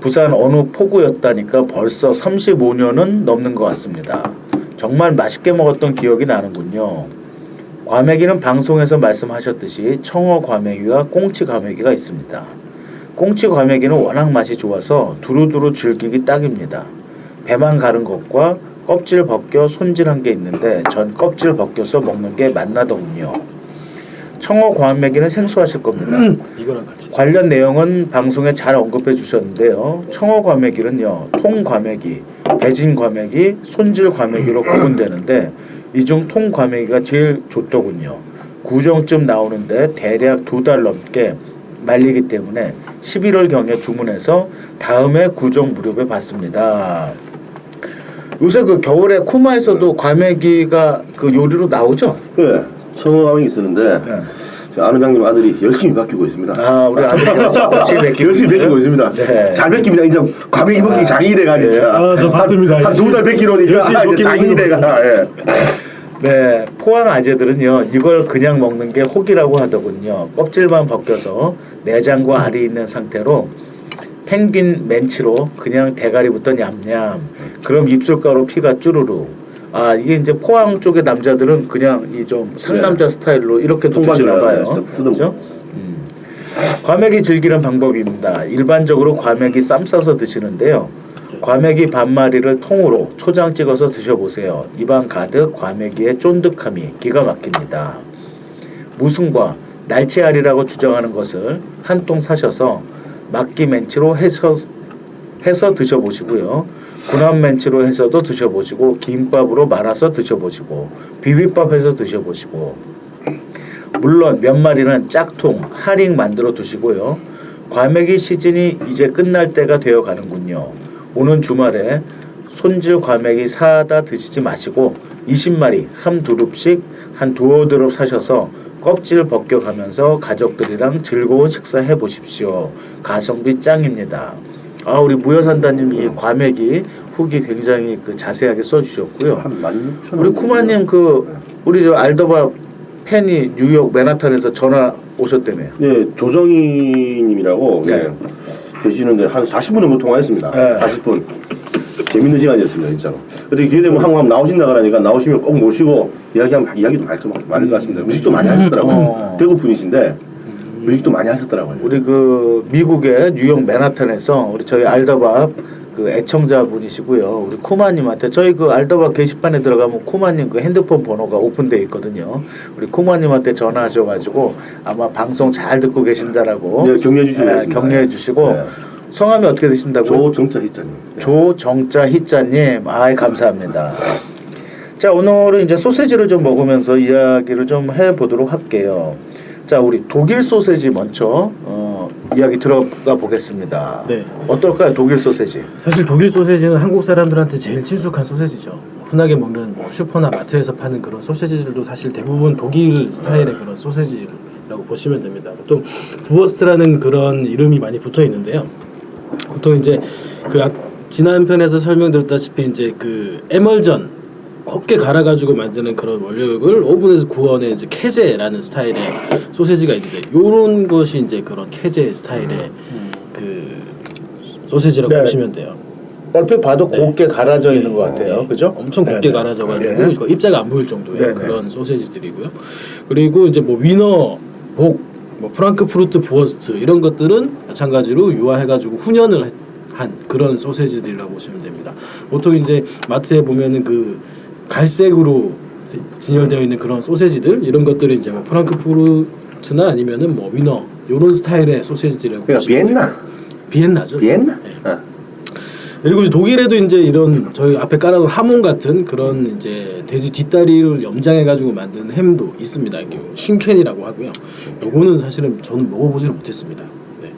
부산 어느 포구였다니까 벌써 35년은 넘는 것 같습니다. 정말 맛있게 먹었던 기억이 나는군요. 과메기는 방송에서 말씀하셨듯이 청어 과메기와 꽁치 과메기가 있습니다. 꽁치 과메기는 워낙 맛이 좋아서 두루두루 즐기기 딱입니다. 배만 가른 것과 껍질 벗겨 손질한 게 있는데 전 껍질 벗겨서 먹는 게 맛나더군요. 청어 과메기는 생소하실 겁니다. 이거랑 같이. 관련 내용은 방송에 잘 언급해 주셨는데요. 청어 과메기는요, 통 과메기, 배진 과메기, 손질 과메기로 구분되는데 이 중 통 과메기가 제일 좋더군요. 구정쯤 나오는데 대략 2달 넘게 말리기 때문에 11월경에 주문해서 다음에 구정 무렵에 받습니다. 요새 그 겨울에 쿠마에서도 과메기가 그 요리로 나오죠? 네, 청어 과메기 쓰는데 네. 아는 장님 아들이 열심히 바뀌고 있습니다. 아, 우리 아들이 열심히 베끼고 있습니다. 네. 잘 베낍니다. 이제 과메기 먹기 장인이 돼가 진짜. 아, 저 봤습니다. 한 2달 베끼려니까 이제 장인이 돼가. 예. 네, 포항 아재들은요 이걸 그냥 먹는 게 혹이라고 하더군요. 껍질만 벗겨서 내장과 알이 있는 상태로 펭귄 멘치로 그냥 대가리부터 냠냠. 그럼 입술가로 피가 쭈루루. 아, 이게 이제 포항 쪽의 남자들은 그냥 이 좀 상남자 스타일로 이렇게도 드시나 봐요. 그렇죠? 과메기 즐기는 방법입니다. 일반적으로 과메기 쌈 싸서 드시는데요. 과메기 반마리를 통으로 초장 찍어서 드셔보세요. 입안 가득 과메기의 쫀득함이 기가 막힙니다. 무순과 날치알이라고 주장하는 것을 한 통 사셔서 막기 멘치로 해서 드셔보시고요. 군함 멘치로 해서도 드셔보시고 김밥으로 말아서 드셔보시고 비빔밥 해서 드셔보시고 물론 몇 마리는 짝퉁, 하링 만들어 두시고요. 과메기 시즌이 이제 끝날 때가 되어 가는군요. 오는 주말에 손질 과메기 사다 드시지 마시고 20마리 한 두릅씩 한 두어 드럽 사셔서 껍질 벗겨가면서 가족들이랑 즐거운 식사 해보십시오. 가성비 짱입니다. 아, 우리 무여산다님이 과메기 후기 굉장히 그 자세하게 써주셨고요. 한 16,000원. 우리 쿠마님 우리 저 알더밥 팬이 뉴욕 맨하탄에서 전화 오셨다며요. 네, 조정희님이라고 네. 계시는데 한 40분 정도 통화했습니다. 네. 40분. 재밌는 시간이었습니다, 진짜로. 어떻게 기회 되면 한번 나오신다 그러니까 나오시면 꼭 모시고 이야기하면 이야기도 많을 것 같습니다. 뮤직도 많이 하셨더라고요. 대구 분이신데 뮤직도 많이 하셨더라고요. 우리 그 미국의 뉴욕 맨하탄에서 우리 저희 알더밥 그 애청자분이시고요. 우리 쿠마님한테 저희 그 알더밥 게시판에 들어가면 쿠마님 그 핸드폰 번호가 오픈되어 있거든요. 우리 쿠마님한테 전화하셔가지고 아마 방송 잘 듣고 계신다라고 네, 격려해 주시고 계십니다. 격려해 주시고 네. 성함이 어떻게 되신다고요? 조정자 희자님. 조정자 희자님, 아이 감사합니다. 자, 오늘은 이제 소세지를 좀 먹으면서 이야기를 좀 해보도록 할게요. 자, 우리 독일 소세지 먼저 이야기 들어가 보겠습니다. 네. 어떨까요, 독일 소세지? 사실 독일 소세지는 한국 사람들한테 제일 친숙한 소세지죠. 흔하게 먹는 뭐 슈퍼나 마트에서 파는 그런 소세지들도 사실 대부분 독일 스타일의 그런 소세지라고 보시면 됩니다. 보통 부어스트라는 그런 이름이 많이 붙어 있는데요. 보통 이제 그 지난 편에서 설명드렸다시피 이제 그 에멀전 곱게 갈아가지고 만드는 그런 원료육을 오븐에서 구워낸 이제 케제라는 스타일의 소세지가 있는데 요런 것이 이제 그런 케제 스타일의 그 소세지라고 네. 보시면 돼요. 얼핏 봐도 네. 곱게 갈아져 네. 있는 것 같아요. 네. 그죠? 엄청 곱게 네네. 갈아져가지고 네. 입자가 안 보일 정도의 네네. 그런 소세지들이고요. 그리고 이제 뭐 위너, 복, 뭐 프랑크푸르트 부어스트 이런 것들은 마찬가지로 유화해가지고 훈연을 한 그런 소세지들이라고 보시면 됩니다. 보통 이제 마트에 보면은 그 갈색으로 진열되어 있는 그런 소세지들 이런 것들이 이제 뭐 프랑크푸르트나 아니면은 뭐 위너 이런 스타일의 소세지들이라고 그러니까 보시면 비엔나. 돼요. 비엔나죠. 비엔나. 네. 그리고 이제 독일에도 이제 이런 저희 앞에 깔아놓은 하몬 같은 그런 이제 돼지 뒷다리를 염장해가지고 만든 햄도 있습니다. 이게 쉰켄이라고 하고요. 요거는 사실은 저는 먹어보지는 못했습니다. 네.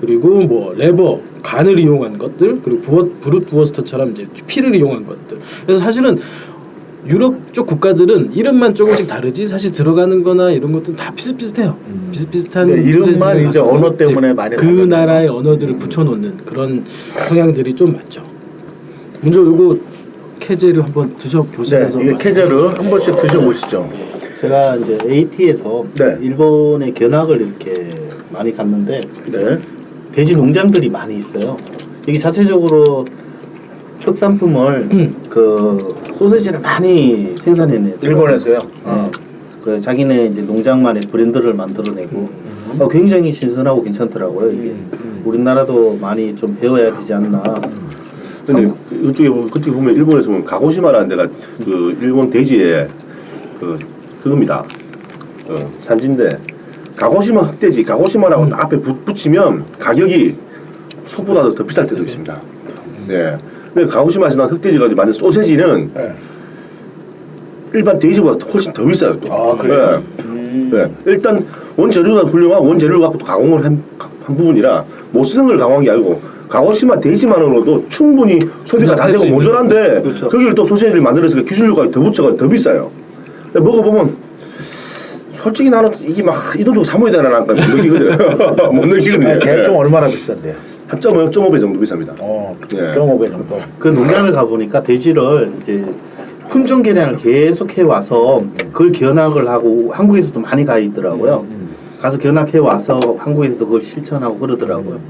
그리고 뭐 레버, 간을 이용한 것들, 그리고 브룻 부어스터처럼 이제 피를 이용한 것들. 그래서 사실은 유럽 쪽 국가들은 이름만 조금씩 다르지 사실 들어가는 거나 이런 것들은 다 비슷비슷해요. 비슷비슷한 네, 이름만 이제 가지고 언어 때문에 많이 그 다르네요. 나라의 언어들을 붙여놓는 그런 성향들이 좀 많죠. 먼저 요거 케제를 한번 네, 드셔보시면서 이게 케제를 한 번씩 드셔보시죠. 제가 이제 AT에서 네. 일본의 견학을 이렇게 많이 갔는데 네. 돼지 농장들이 많이 있어요. 이게 자체적으로 특산품을 그 소세지를 많이 생산해내요. 일본에서요. 네. 그 자기네 이제 농장만의 브랜드를 만들어내고 굉장히 신선하고 괜찮더라고요. 이게 우리나라도 많이 좀 배워야 되지 않나. 근데 이쪽에 보면 그때 보면 일본에서 보면 가고시마라는 데가 그 일본 대지에 그겁니다. 산지인데 가고시마 흑돼지 가고시마라고 딱 앞에 붙이면 가격이 속보다 더 비쌀 때도 있습니다. 네. 근데 가고시마에서 난 흑돼지가 만든 소세지는 네. 일반 돼지보다 훨씬 더 비싸요 또. 아, 그래요? 네. 네. 일단 원재료가 훌륭한 원재료를 갖고 또 가공을 한 부분이라 못 쓰는 걸 가공한 게 아니고 가고시마 돼지만으로도 충분히 소비가 다 되고 모자란데 그렇죠. 거기를 또 소세지를 만들어서 기술료가 더 붙여가 더 비싸요. 근데 먹어보면 솔직히 나는 이게 막 이 돈 주고 사 먹어야 되나 못 느끼거든. 못 느끼거든요. 대충 얼마나 비싼데요? 한 0.5배 정도 비쌉니다. 네. 0.5배 정도. 그 농장을 가보니까 돼지를 이제 품종 개량을 계속 해와서 그걸 견학을 하고 한국에서도 많이 가 있더라고요. 가서 견학해 와서 한국에서도 그걸 실천하고 그러더라고요.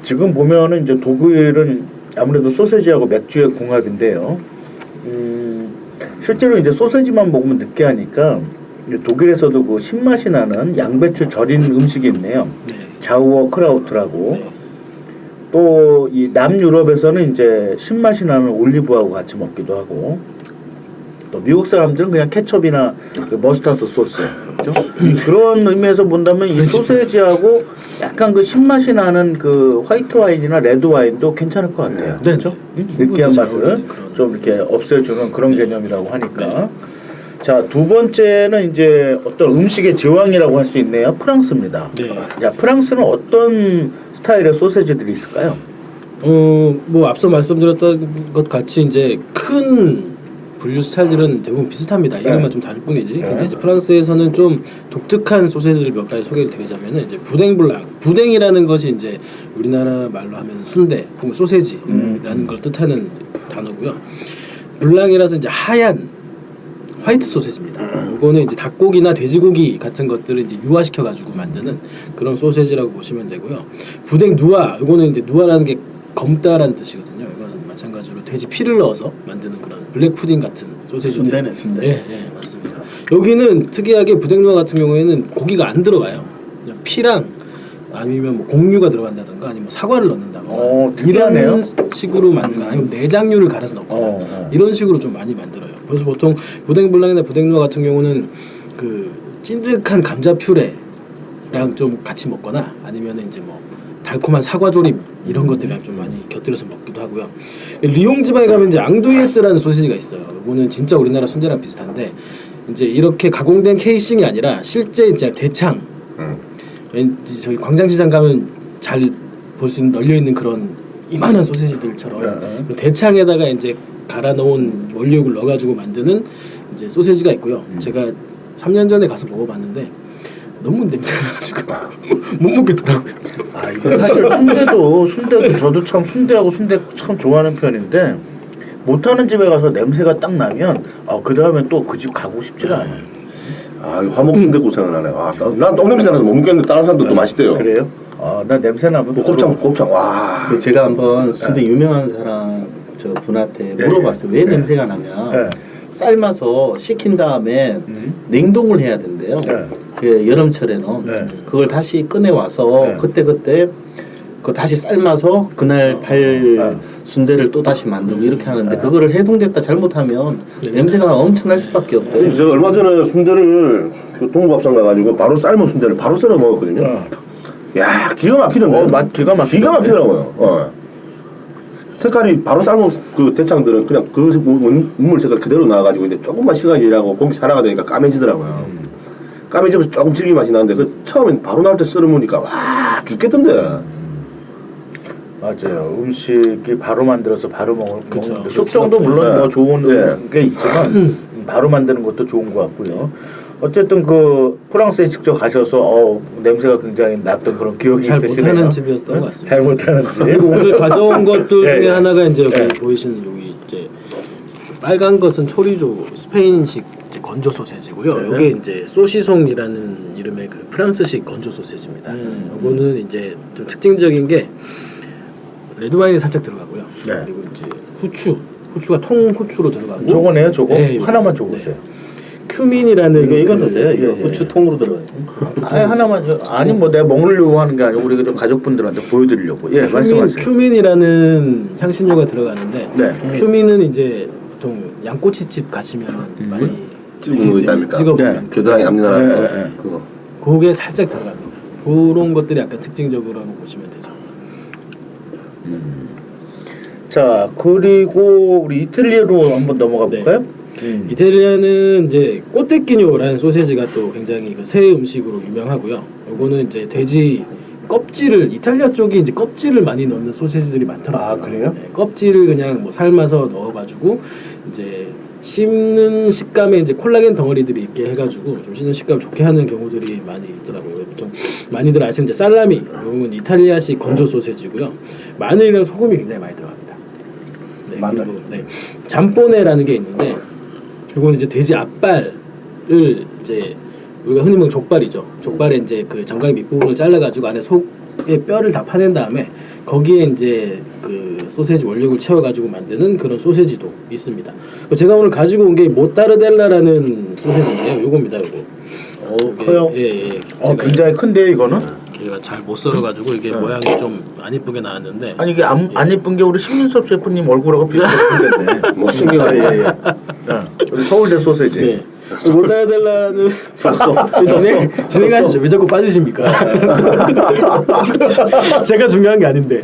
지금 보면은 이제 독일은 아무래도 소세지하고 맥주의 궁합인데요. 실제로 이제 소세지만 먹으면 느끼하니까 독일에서도 그 신맛이 나는 양배추 절인 음식이 있네요. 네. 자우어 크라우트라고. 네. 또 이 남유럽에서는 이제 신맛이 나는 올리브하고 같이 먹기도 하고. 또 미국 사람들은 그냥 케첩이나 그 머스타드 소스, 그렇죠? 그런 의미에서 본다면 이 소세지하고 약간 그 신맛이 나는 그 화이트 와인이나 레드 와인도 괜찮을 것 같아요. 네. 그렇죠? 느끼한 맛을 그런. 좀 이렇게 없애주는 그런 개념이라고 하니까. 자, 두 번째는 이제 어떤 음식의 제왕이라고 할 수 있네요. 프랑스입니다. 네. 자, 프랑스는 어떤 스타일의 소세지들이 있을까요? 뭐 앞서 말씀드렸던 것 같이 이제 큰 분류 스타일들은 대부분 비슷합니다. 이름만 네. 좀 다를 뿐이지. 근데 이제 프랑스에서는 좀 독특한 소세지를 몇 가지 소개를 드리자면은 이제 부댕블랑. 부댕이라는 것이 이제 우리나라 말로 하면 순대 혹은 소세지라는 걸 뜻하는 단어고요. 블랑이라서 이제 하얀 화이트 소세지입니다. 이거는 이제 닭고기나 돼지고기 같은 것들을 이제 유화시켜 가지고 만드는 그런 소세지라고 보시면 되고요. 부댕 누아, 이거는 이제 누아라는 게 검다라는 뜻이거든요. 이거는 마찬가지로 돼지 피를 넣어서 만드는 그런 블랙 푸딩 같은 소세지. 순대네, 순대. 네, 네, 맞습니다. 여기는 특이하게 부댕 누아 같은 경우에는 고기가 안 들어가요. 그냥 피랑 아니면 뭐 곡류가 들어간다든가 아니면 사과를 넣는다거나 특이하네요. 이런 식으로 만든 거 아니면 내장류를 갈아서 넣거나 이런 식으로 좀 많이 만들어요. 그래서 보통 부댕블랑이나 부댕누아 같은 경우는 그 찐득한 감자 퓨레랑 좀 같이 먹거나 아니면 이제 뭐 달콤한 사과 조림 이런 것들이랑 좀 많이 곁들여서 먹기도 하고요. 리옹 지방에 가면 이제 앙도이에뜨라는 소시지가 있어요. 이거는 진짜 우리나라 순대랑 비슷한데 이제 이렇게 가공된 케이싱이 아니라 실제 이제 대창 왠지 저희 광장시장 가면 잘 볼 수 있는 널려 있는 그런 이만한 소세지들처럼 대창에다가 이제 갈아 놓은 원료육을 넣어가지고 만드는 이제 소세지가 있고요. 제가 3년 전에 가서 먹어봤는데 너무 냄새가 나가지고 못 먹겠더라고요. 아, 이거 사실 순대도 저도 참 순대하고 순대 참 좋아하는 편인데 못하는 집에 가서 냄새가 딱 나면 그 다음에 또 그 집 가고 싶지가 않아요. 아, 화목 순댓국 생각나네. 아, 난 똥냄새 나서 못 먹겠는데 다른 사람들도 맛있대요. 그래요? 나 냄새 나면 곱창 와. 제가 한번 순대 유명한 사람 저 분한테 물어봤어요. 왜 냄새가 나면 삶아서 식힌 다음에 냉동을 해야 된대요. 그 여름철에는 그걸 다시 꺼내 와서 그때 그 다시 삶아서 그날 팔 순대를 또 다시 만들고 이렇게 하는데 그거를 해동됐다 잘못하면 냄새가 엄청날 수밖에 없대요. 제가 얼마 전에 순대를 그 동부밥상 가가지고 바로 삶은 순대를 바로 썰어 먹었거든요. 야, 기가 막히던데. 맛 기가 막히더라고요. 색깔이 바로 삶은 그 대창들은 그냥 그 문물 색깔 그대로 나와가지고 이제 조금만 시간이 지나고 고기 살아가 되니까 까매지더라고요. 까매지면서 조금 질기 맛이 나는데 그 처음엔 바로 나올 때 썰어먹으니까 와 죽겠던데. 맞아요. 음식이 바로 만들어서 바로 먹는 그쵸. 숙성도 물론 뭐 좋은 네. 게 있지만 바로 만드는 것도 좋은 것 같고요. 어쨌든 그 프랑스에 직접 가셔서 냄새가 굉장히 났던 그런 기억이 잘 있으시네요. 못하는 집이었던 것 같습니다. 잘 못하는 집. 그리고 오늘 가져온 것들 네. 중에 하나가 이제 여기 네. 보이시는 여기 이제 빨간 것은 초리조 스페인식 이제 건조 소세지고요. 네. 이게 이제 소시송이라는 이름의 그 프랑스식 건조 소세지입니다. 이거는 이제 좀 특징적인 게 레드 와인이 살짝 들어가고요. 네. 그리고 이제 후추가 통 후추로 들어가고. 저거네요, 저거. 네, 하나만 네. 줘보세요. 큐민이라는 이거 드세요. 이거 예, 예. 후추통으로 들어가요. 아니 하나만 아니 뭐 내가 먹으려고 하는 게 아니고 우리 그 가족분들한테 보여드리려고. 예, 말씀하세요. 큐민이라는 향신료가 들어가는데 네. 큐민은 이제 보통 양꼬치집 가시면 많이 찍어 드실 먹는 수 거 있답니까? 찍어 네. 먹는 겨드랑이 네, 잡느라고 네, 네. 그거. 그게 살짝 들어갑니다. 그런 것들이 약간 특징적으로 한번 보시면 되죠. 자 그리고 우리 이탈리아로 한번 넘어가 네. 볼까요? 이탈리아는 이제 꼬떼끼뇨라는 소세지가 또 굉장히 그 새 음식으로 유명하고요. 요거는 이제 돼지 껍질을 이탈리아 쪽이 이제 껍질을 많이 넣는 소세지들이 많더라고요. 아, 그래요? 네, 껍질을 그냥 뭐 삶아서 넣어가지고 이제 씹는 식감에 이제 콜라겐 덩어리들이 있게 해가지고 좀 씹는 식감 좋게 하는 경우들이 많이 있더라고요. 보통 많이들 아시는 이제 살라미, 이건 이탈리아식 건조 소세지고요. 마늘이랑 소금이 굉장히 많이 들어갑니다. 네, 마늘. 그리고, 네, 잠뽀네라는 게 있는데 이건 이제 돼지 앞발을 이제 우리가 흔히 먹는 족발이죠. 족발에 이제 그 장갑 밑부분을 잘라가지고 안에 속에 뼈를 다 파낸 다음에 거기에 이제 그 소세지 원료를 채워가지고 만드는 그런 소세지도 있습니다. 제가 오늘 가지고 온 게 모타르델라라는 소세지인데요. 요겁니다, 요거. 커요? 예, 예. 제가 굉장히 큰데 이거는. 걔가 잘 못 썰어가지고 이게 모양이 좀 안 이쁘게 나왔는데. 아니 이게 안 이쁜 게 우리 신민섭 셰프님 얼굴하고 비슷하게 생겼네. 뭐 신기하네. 예, 예. 우리 서울대 소세지. 네. 모타르델라는 진행하시죠. 왜 자꾸 빠지십니까? 제가 중요한 게 아닌데.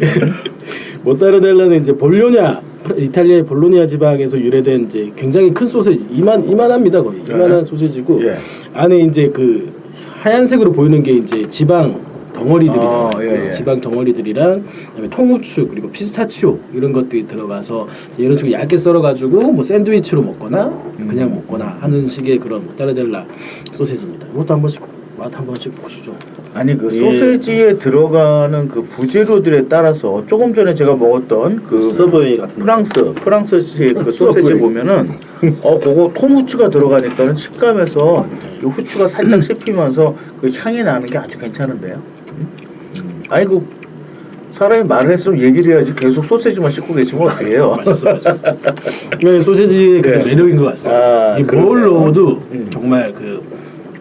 모타르델라는 이제 볼로냐, 이탈리아의 볼로냐 지방에서 유래된 이제 굉장히 큰 소세지, 이만합니다 거의. 이만한 소세지고 예. 안에 이제 그 하얀색으로 보이는 게 이제 지방 덩어리들이잖아요. 예, 예. 지방 덩어리들이랑 그다음에 통후추 그리고 피스타치오 이런 것들이 들어가서 이런 식으로 얇게 썰어가지고 뭐 샌드위치로 먹거나 그냥 먹거나 하는 식의 그런 모타르델라 소세지입니다. 이것도 한 번씩 맛 한 번씩 보시죠. 아니 그 소세지에 들어가는 그 부재료들에 따라서 조금 전에 제가 먹었던 그 서브웨이 같은 프랑스식 그 소세지 보면은 그거 통후추가 들어가니까는 식감에서 이 후추가 살짝 씹히면서 그 향이 나는 게 아주 괜찮은데요. 아이고 사람이 말을 했으면 얘기를 해야지 계속 소세지만 씹고 계시면 어떡해요. 네, 소세지의 그 네. 매력인 것 같습니다. 아, 이 그러네요. 뭘 넣어도 정말 그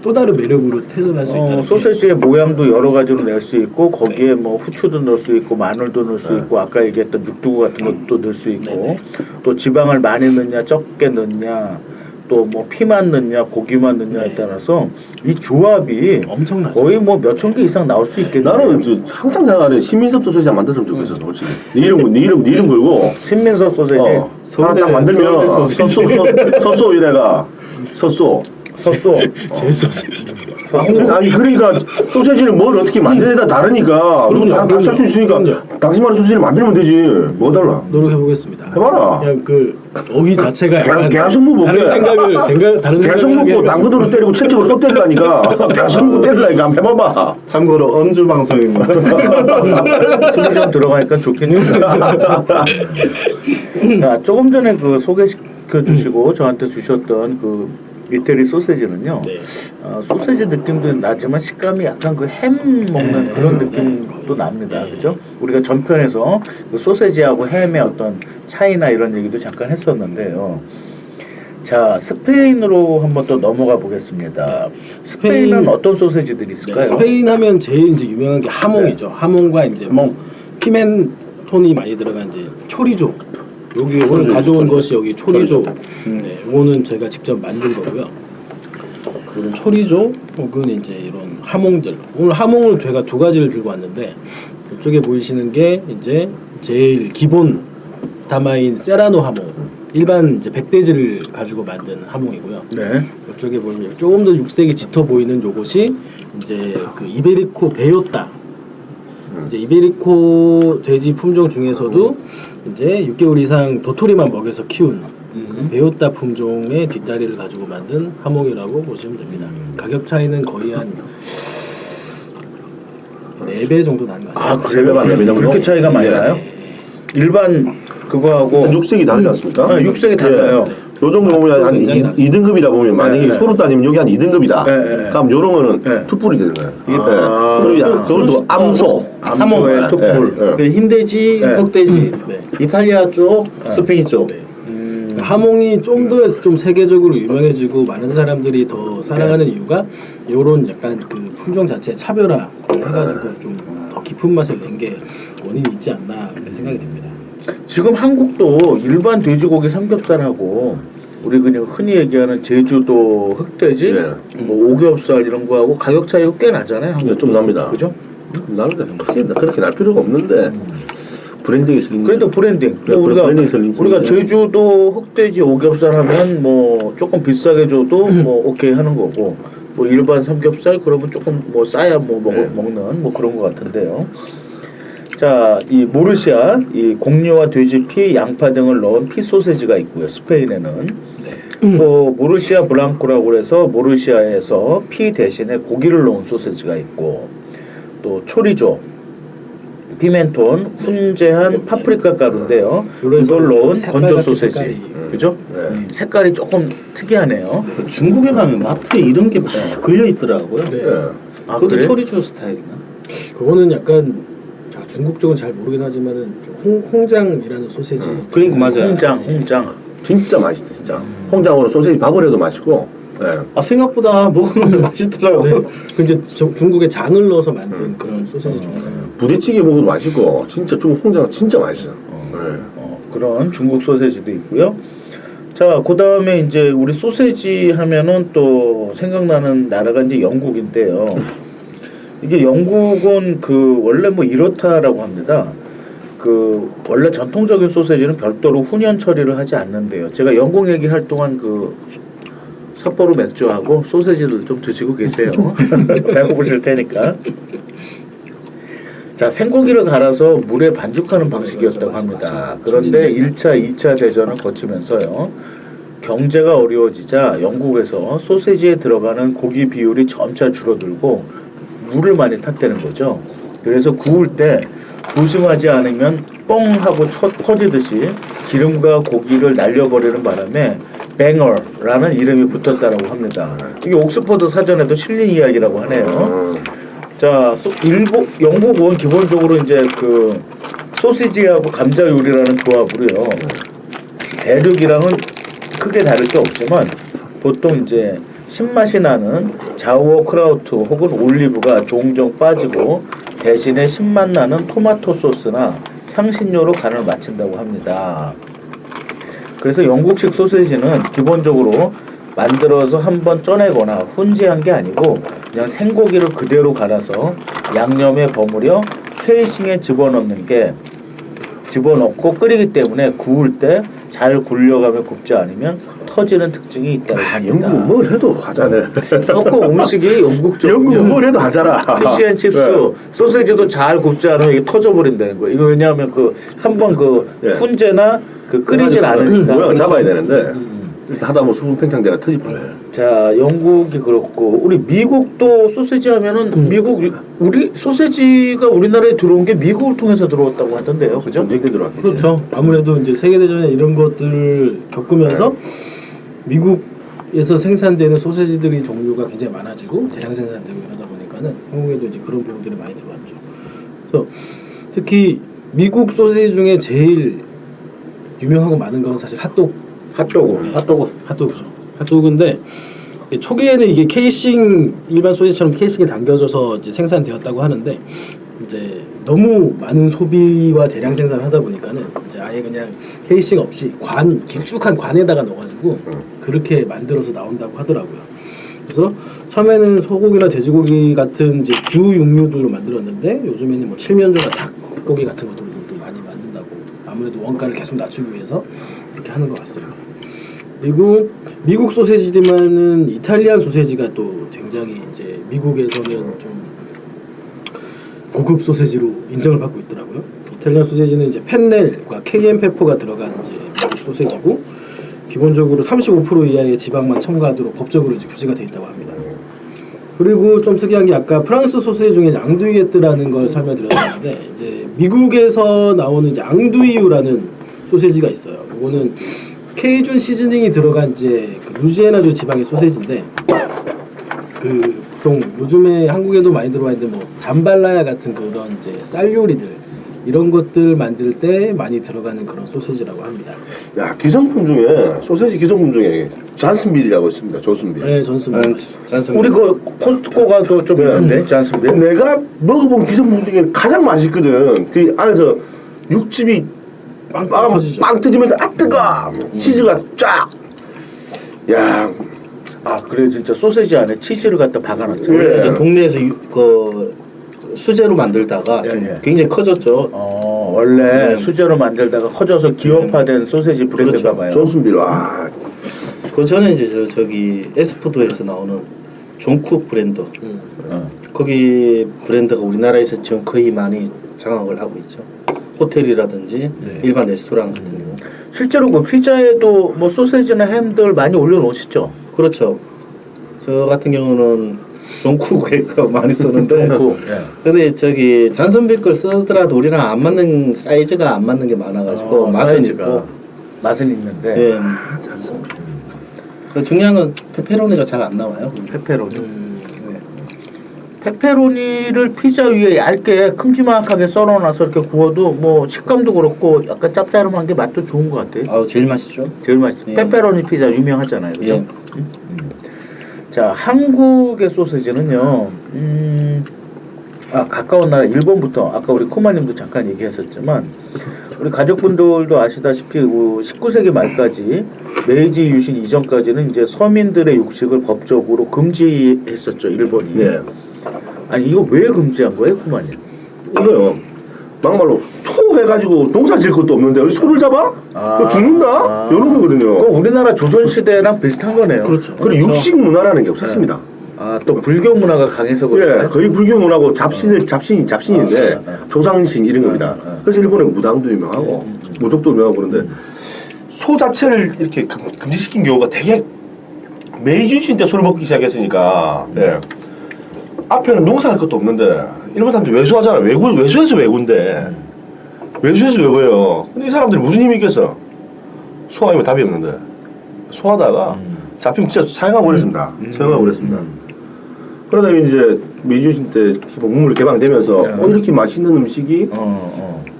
또 다른 매력으로 태어날 수 있다는 게. 소세지의 모양도 여러 가지로 낼 수 있고 거기에 뭐 후추도 넣을 수 있고 마늘도 넣을 수 있고 아까 얘기했던 육두구 같은 것도 넣을 수 있고 네네. 또 지방을 많이 넣냐 적게 넣냐 또 뭐 피만 넣냐 고기만 넣냐에 네. 따라서 이 조합이 엄청나죠. 거의 뭐 몇천 개 이상 나올 수 있겠네요. 나는 저 항상 생각하는 신민섭 소세지 만들었으면 좋겠어 솔직히. 네 이름 걸고 신민섭 소세지 하나 딱 만들면 섯소 이래가 섯소. 섰소 제 소세지. 아니 그러니까 소세지를 뭘 어떻게 만드느냐에 다르니까 그럼요. 다쓸수 있으니까 그럼요. 당신만의 소세지를 만들면 되지 뭐 달라 노력해 보겠습니다. 해봐라. 그냥 그 어휘 자체가 약간 계속 뭐 다른 먹게. 생각을 다른 계속 생각을 먹고 하게 당근으로 때리고 채찍으로 또 때리려니까 계속 먹고 때리려니까 한번 해봐봐. 참고로 음주 방송입니다. 숨이 좀 들어가니까 좋겠네요. 자 조금 전에 그 소개시켜 주시고 저한테 주셨던 그 이태리 소세지는요. 네. 소세지 느낌도 나지만 식감이 약간 그 햄 먹는 그런 느낌도 납니다. 그죠? 우리가 전편에서 그 소세지하고 햄의 어떤 차이나 이런 얘기도 잠깐 했었는데요. 자 스페인으로 한번 또 넘어가 보겠습니다. 스페인은 어떤 소세지들이 있을까요? 스페인 하면 제일 이제 유명한 게 하몽이죠. 하몽과 이제 뭐 피멘톤이 많이 들어간 이제 초리조. 여기 오늘 가져온 것이 여기 초리조. 네, 이거는 제가 직접 만든 거고요. 이런 초리조 혹은 이제 이런 하몽들. 오늘 하몽을 제가 두 가지를 들고 왔는데 이쪽에 보이시는 게 이제 제일 기본 다마인 세라노 하몽. 일반 이제 백돼지를 가지고 만든 하몽이고요. 네. 이쪽에 보면 조금 더 육색이 짙어 보이는 요것이 이제 그 이베리코 베요따. 이제 이베리코 돼지 품종 중에서도 이제 6개월 이상 도토리만 먹여서 키운 그 베요따 품종의 뒷다리를 가지고 만든 하몽이라고 보시면 됩니다. 가격 차이는 거의 한 4배 정도 나는 것 같아요. 그래요? 그렇게 차이가 많이 나요? 일반 그거하고 육색이 다르지 않습니까? 육색이 달라요. 네. 요 정도 보면 한 굉장히 낮죠. 2등급이다 보면 만약에 네. 소로 따지면 여기 한 2등급이다. 네. 그럼 요런 거는 네. 투뿔이 되는 거예요. 아, 그것도 암소. 암소의 투뿔. 네. 그 흰돼지, 네. 흑돼지, 네. 이탈리아 쪽, 스페인 쪽. 네. 하몽이 좀 더 좀 세계적으로 유명해지고 많은 사람들이 더 사랑하는 이유가 요런 약간 그 품종 자체의 차별화 해가지고 좀 더 깊은 맛을 낸 게 원인이 있지 않나 그렇게 생각이 듭니다. 지금 한국도 일반 돼지고기 삼겹살하고 우리 그냥 흔히 얘기하는 제주도 흑돼지, 네. 뭐 오겹살 이런 거하고 가격 차이가 꽤 나잖아요. 네, 좀 납니다. 그죠? 나는데 크게 그렇게 날 필요가 없는데 브랜딩이 있으니까. 그래도 브랜딩. 네, 우리가 제주도 흑돼지 오겹살 하면 뭐 조금 비싸게 줘도 뭐 오케이 하는 거고, 뭐 일반 삼겹살 그러면 조금 뭐 싸야 뭐 먹는 뭐 그런 거 같은데요. 자, 이 모르시아, 이 공유와 돼지피, 양파 등을 넣은 피 소세지가 있고요. 스페인에는 또 모르시아 블랑코라고 해서 모르시아에서 피 대신에 고기를 넣은 소세지가 있고, 또 초리조, 피멘톤, 훈제한 파프리카 가루인데요. 이걸 넣은 건조 소세지, 그죠? 네. 색깔이 조금 특이하네요. 그 중국에 가면 마트에 이런 게 막 걸려 있더라고요. 네. 아, 그것도 그래? 초리조 스타일인가? 그거는 약간 중국 쪽은 잘 모르긴 하지만은 좀 홍장이라는 소세지. 그러니까 맞아요. 홍장. 진짜 맛있다 진짜. 홍장으로 소세지 밥을 해도 맛있고. 네. 아 생각보다 먹었는데 맛있더라고요. 네. 그 이제 중국에 장을 넣어서 만든 그런 소세지 종류예요. 부대찌개 먹어도 맛있고 진짜 중국 홍장 진짜 맛있어요. 네. 그런 중국 소세지도 있고요. 자, 그 다음에 이제 우리 소세지 하면은 또 생각나는 나라가 이제 영국인데요. 이게 영국은 그 원래 뭐 이렇다라고 합니다. 그 원래 전통적인 소세지는 별도로 훈연 처리를 하지 않는데요. 제가 영국 얘기할 동안 그 삿포로 맥주하고 소세지를 좀 드시고 계세요. 배고프실 테니까. 자, 생고기를 갈아서 물에 반죽하는 방식이었다고 합니다. 그런데 1차, 2차 대전을 거치면서요. 경제가 어려워지자 영국에서 소세지에 들어가는 고기 비율이 점차 줄어들고 물을 많이 탔다는 거죠. 그래서 구울 때 조심하지 않으면 뻥 하고 터지듯이 기름과 고기를 날려버리는 바람에 뱅어라는 이름이 붙었다고 합니다. 이게 옥스퍼드 사전에도 실린 이야기라고 하네요. 자, 영국은 기본적으로 이제 그 소시지하고 감자 요리라는 조합으로요. 대륙이랑은 크게 다를 게 없지만 보통 이제 신맛이 나는 자우어크라우트 혹은 올리브가 종종 빠지고 대신에 신맛 나는 토마토 소스나 향신료로 간을 맞춘다고 합니다. 그래서 영국식 소시지는 기본적으로 만들어서 한번 쪄내거나 훈제한 게 아니고 그냥 생고기를 그대로 갈아서 양념에 버무려 케이싱에 집어넣고 끓이기 때문에 구울 때 잘 굴려가며 굽지 않으면 터지는 특징이 있다고 합니다. 영국은 뭘 해도 하잖아요. 조금 음식이 영국적이요. 영국은 뭘 해도 하잖아. 피시앤칩스, 네. 소세지도 잘 굽지 않으면 이게 터져버린다는 거예요. 이거 왜냐하면 그 한번 그 네. 훈제나 그 끓이질 않으니까 모양을 잡아야 되는데 일단 하다 보면 수분 팽창되나 터지버려요. 자, 영국이 그렇고 우리 미국도 소세지 하면은 미국 우리 소세지가 우리나라에 들어온 게 미국을 통해서 들어왔다고 하던데요, 그죠? 전쟁 때 들어왔겠지. 그렇죠. 아무래도 이제 세계대전에 이런 것들을 겪으면서 미국에서 생산되는 소세지들이 종류가 굉장히 많아지고 대량 생산되고 이러다 보니까는 한국에도 이제 그런 부분들이 많이 들어왔죠. 그래서 특히 미국 소세지 중에 제일 유명하고 많은 건 사실 핫도그죠. 핫도그인데 초기에는 이게 케이싱 일반 소시지처럼 케이싱이 당겨져서 이제 생산되었다고 하는데 이제 너무 많은 소비와 대량 생산을 하다 보니까는 이제 아예 그냥 케이싱 없이 길쭉한 관에다가 넣어가지고 그렇게 만들어서 나온다고 하더라고요. 그래서 처음에는 소고기나 돼지고기 같은 이제 주 육류들로 만들었는데 요즘에는 뭐 칠면조나 닭고기 같은 것들도 많이 만든다고 아무래도 원가를 계속 낮추기 위해서 그렇게 하는 것 같습니다. 그리고 미국 소세지지만은 이탈리안 소세지가 또 굉장히 이제 미국에서는 좀 고급 소세지로 인정을 받고 있더라고요. 이탈리안 소세지는 이제 펜넬과 케이엔 페퍼가 들어간 이제 미국 소세지고 기본적으로 35% 이하의 지방만 첨가하도록 법적으로 이제 규제가 되어 있다고 합니다. 그리고 좀 특이한 게 아까 프랑스 소세지 중에 앙두이에뜨라는 걸 설명드렸는데 이제 미국에서 나오는 이제 앙두이유라는 소세지가 있어요. 이거는 케이준 시즈닝이 들어간 이제 그 루지애나주 지방의 소세지인데 그 보통 요즘에 한국에도 많이 들어와 있는데 뭐 잠발라야 같은 그런 이제 쌀 요리들 이런 것들 만들 때 많이 들어가는 그런 소세지라고 합니다. 야, 기성품 중에 소세지 기성품 중에 잔슨빌이라고 있습니다. 조슨빌. 네, 전스입니다. 우리 그 코스트코가 또 좀 있는데 잔슨빌. 내가 먹어본 기성품 중에 가장 맛있거든. 그 안에서 육즙이 빵 빵 터지죠. 터지면서 아 뜨거. 치즈가 쫙. 야, 아 그래 진짜 소세지 안에 치즈를 갖다 박아놨죠. 예. 이제 동네에서 그 수제로 만들다가 좀 예. 굉장히 커졌죠. 원래 수제로 만들다가 커져서 기업화된 소세지 브랜드가 그렇죠. 봐요. 존슨빌. 와, 그 전에 이제 저기 에스푸드에서 나오는 존쿡 브랜드 거기 브랜드가 우리나라에서 지금 거의 많이 장악을 하고 있죠. 호텔이라든지 네. 일반 레스토랑 같은 경우. 실제로 그 피자에도 뭐 소세지나 햄들 많이 올려놓으시죠. 그렇죠. 저 같은 경우는 존쿡에 많이 쓰는데 예. 근데 저기 잔선빌 걸 쓰더라도 우리랑 안 맞는 사이즈가 안 맞는 게 많아가지고 맛은 사이즈가 있고 맛은 있는데 예. 그 중요한 건 페페로니가 잘 안 나와요. 페페로니. 네. 페페로니를 피자 위에 얇게 큼지막하게 썰어놔서 이렇게 구워도 뭐 식감도 그렇고 약간 짭짤한 게 맛도 좋은 것 같아요. 아우 제일 맛있죠. 제일 맛있어. 예. 페페로니 피자 유명하잖아요, 그죠? 예. 자, 한국의 소세지는요. 가까운 나라 일본부터 아까 우리 코마님도 잠깐 얘기했었지만 우리 가족분들도 아시다시피 19세기 말까지 메이지 유신 이전까지는 이제 서민들의 육식을 법적으로 금지했었죠, 일본이. 네. 아니 이거 왜 금지한 거예요, 코마님? 이거요. 막말로 소 해가지고 농사 질 것도 없는데 어디 소를 잡아? 너 죽는다? 이런 거거든요. 그거 우리나라 조선 시대랑 비슷한 거네요. 그렇죠. 그리고 육식 문화라는 게 없었습니다. 또 불교 문화가 강해서 예, 그런가요? 거의 불교 문화고 잡신인데 조상신 이런 겁니다. 그래서 일본은 무당도 유명하고 무족도 유명하고 그런데 소 자체를 이렇게 금지시킨 경우가 되게 메이지 때 소를 먹기 시작했으니까 예. 앞에는 농사할 것도 없는데 일본 사람들이 외수하잖아. 외수해서 외구인데 외수해서 외고예요. 근데 이 사람들이 무슨 힘이 있겠어? 소 아니면 답이 없는데 소하다가 잡히면 진짜 사용하고 그랬습니다. 사용하고 그랬습니다. 그러다 이제 메이지 때 문물이 개방되면서 이렇게 맛있는 음식이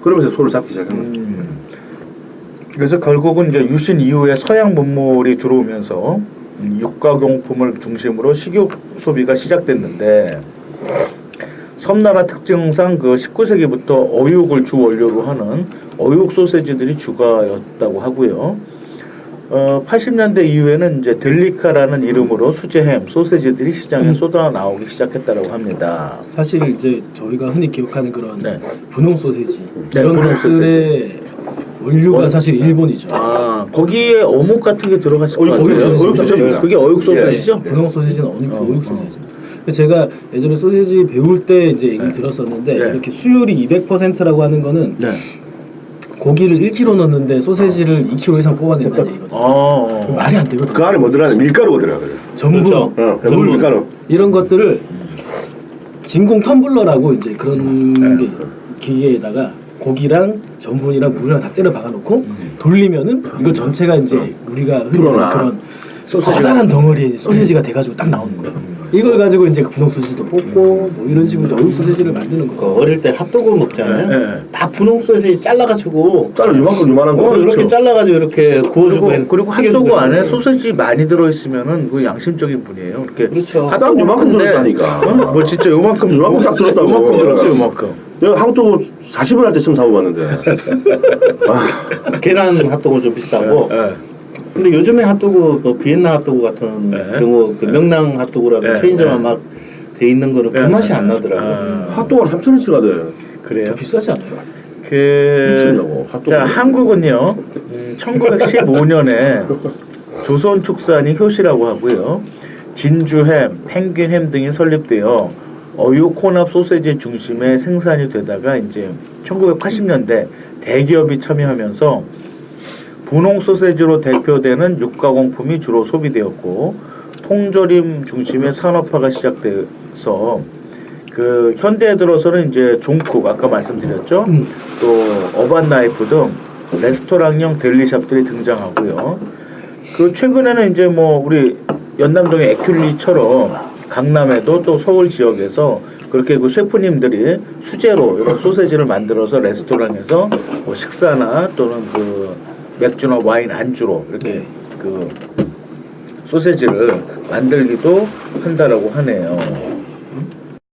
그러면서 소를 잡기 시작한 거죠. 그래서 결국은 이제 유신 이후에 서양 문물이 들어오면서 육가용품을 중심으로 식육 소비가 시작됐는데 섬나라 특징상 그 19세기부터 어육을 주 원료로 하는 어육 소세지들이 주가였다고 하고요. 80년대 이후에는 이제 델리카라는 이름으로 수제햄, 소세지들이 시장에 쏟아 나오기 시작했다고 합니다. 사실 이제 저희가 흔히 기억하는 그런 네. 분홍 소세지 네, 이런 분홍 것들의 원료가 사실 일본이죠. 거기에 어묵 같은 게 들어갔을 것 어육 같아요. 소세지, 어육 소세지입니다. 그게 어육 소세지죠? 분홍 소세지는 어육 소세지. 제가 예전에 소세지 배울 때 이제 얘기 들었었는데 네. 이렇게 수율이 200%라고 하는 거는 네. 고기를 1kg 넣는데 소세지를 2kg 이상 뽑아낸다는 얘기거든요. 말이 안 되거든요. 그 안에 뭐 들어가냐? 밀가루가 들어가요. 전분, 그렇죠. 전분 밀가루. 이런 것들을 진공 텀블러라고 이제 그런 게 있어요. 기계에다가 고기랑 전분이랑 물이랑 다 때려 박아놓고 돌리면은 이거 전체가 이제 우리가 흔히 아는 그런 커다란 덩어리의 소세지가 돼가지고 딱 나오는 거예요. 이걸 가지고 이제 그 분홍 소세지도 뽑고 뭐 이런 식으로 어육 소세지를 만드는 그 거예요. 어릴 때 핫도그 먹잖아요. 네. 다 분홍 소세지 잘라가지고 쌀을 요만한 거. 이렇게 잘라가지고 이렇게 구워주고 그리고 핫도그 안에 소세지 많이 들어있으면은 그 양심적인 분이에요. 이렇게 그렇죠. 딱 요만큼 들었다니까. 뭐 진짜 요만큼 딱 들었다고. 요만큼 들었어요, 요만큼. 내가 한국도 40원 할 때 처음 사고봤는데. 계란 핫도그 좀 비싸고. 근데 요즘에 핫도그 그 비엔나 핫도그 같은 경우 그 명랑 핫도그라든 체인점만 막 돼 있는 거는 그 맛이 안 나더라고. 핫도그가 3,000원씩 하대. 그래요? 비싸지 않아요? 미쳤냐고, 핫도그. 자, 한국은요, 1915년에 조선축산이 효시라고 하고요. 진주햄, 펭귄햄 등이 설립되어 어육 혼합 소세지 중심의 생산이 되다가 이제 1980년대 대기업이 참여하면서 분홍 소세지로 대표되는 육가공품이 주로 소비되었고 통조림 중심의 산업화가 시작돼서 그 현대에 들어서는 이제 종쿡 아까 말씀드렸죠. 또 어반 나이프 등 레스토랑형 델리샵들이 등장하고요. 그 최근에는 이제 뭐 우리 연남동의 에큐리처럼 강남에도 또 서울 지역에서 그렇게 그 셰프님들이 수제로 이런 소세지를 만들어서 레스토랑에서 뭐 식사나 또는 그 맥주나 와인 안주로 이렇게 그 소세지를 만들기도 한다라고 하네요.